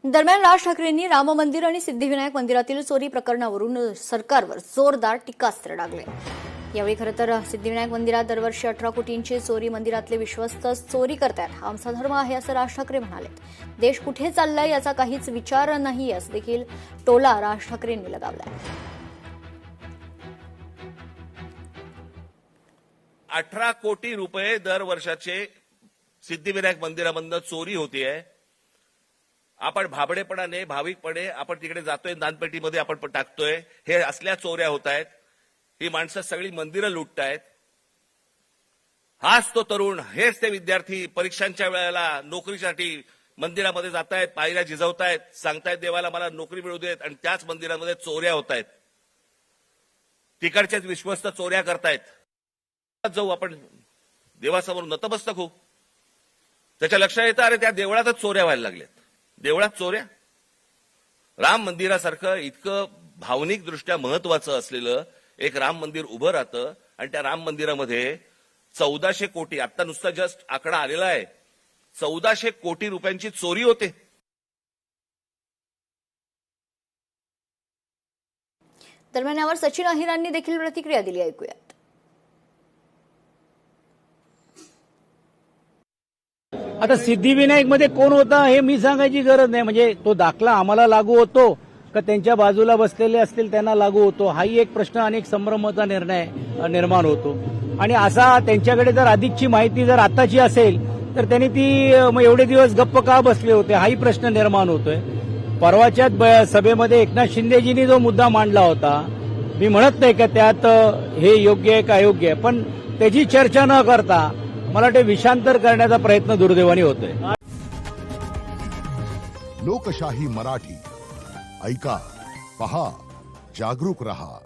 दरम्यान राज ठाकरेंनी राम मंदिर आणि सिद्धिविनायक मंदिरातील चोरी प्रकरणावरून सरकारवर जोरदार टीकास्त्र डागले। यावेळी खरं तर सिद्धिविनायक मंदिरात दरवर्षी 18 कोटींची चोरी मंदिरातले विश्वस्त चोरी करतात, हा आमचा धर्म आहे असं राज ठाकरे म्हणाले। देश कुठे चाललाय याचा काहीच विचार नाही असं देखील टोला राज ठाकरेंनी लगावलाय। 18 कोटी रुपये दरवर्षाचे सिद्धिविनायक मंदिरामधून चोरी होतीये। आपण भाबडेपणाने भाविकपणे आपण तिकडे जातोय, दानपेटीमध्ये आपण टाकतोय, हे असल्या चोऱ्या होत आहेत। ही माणसं सगळी मंदिरं लुटतायत। हाच तो तरुण, हेच ते विद्यार्थी परीक्षांच्या वेळेला नोकरीसाठी मंदिरामध्ये जातायत, पायऱ्या झिजवतायत, सांगतायत देवाला मला नोकरी मिळू देत, आणि त्याच मंदिरामध्ये चोऱ्या होत आहेत। तिकडचेच विश्वस्त चोऱ्या करतायत। जाऊ आपण देवासमोर नतमस्तक होऊ, त्याच्या लक्षात येतं अरे त्या देवळातच चोऱ्या व्हायला लागल्यात। देवळात चोऱ्या, राम मंदिरासारखं इतकं भावनिकदृष्ट्या महत्वाचं असलेलं एक राम मंदिर उभं राहतं, आणि त्या राम मंदिरामध्ये 1400 कोटी, आता नुसता जस्ट आकडा आलेला आहे, 1400 कोटी रुपयांची चोरी होते। दरम्यान यावर सचिन अहिरांनी देखील प्रतिक्रिया दिली, ऐकूयात। आता सिद्धिविनायक मध्ये कोण होता हे मी सांगायची गरज नाही, म्हणजे तो दाखला आम्हाला लागू होतो का त्यांच्या बाजूला बसलेले असतील त्यांना लागू होतो, हाही एक प्रश्न आणि एक संभ्रमाचा निर्णय निर्माण होतो। आणि असा त्यांच्याकडे जर अधिकची माहिती जर आताची असेल तर त्यांनी ती मग एवढे दिवस गप्प का बसले होते, हाही प्रश्न निर्माण होतोय। परवाच्याच सभेमध्ये एकनाथ शिंदेजींनी जो मुद्दा मांडला होता, मी म्हणत नाही का त्यात हे योग्य आहे का अयोग्य आहे, पण त्याची चर्चा न करता मला ते विषांतर करण्याचा प्रयत्न दुर्दैवाने होतोय। लोकशाही मराठी ऐका, पहा, जागरूक रहा।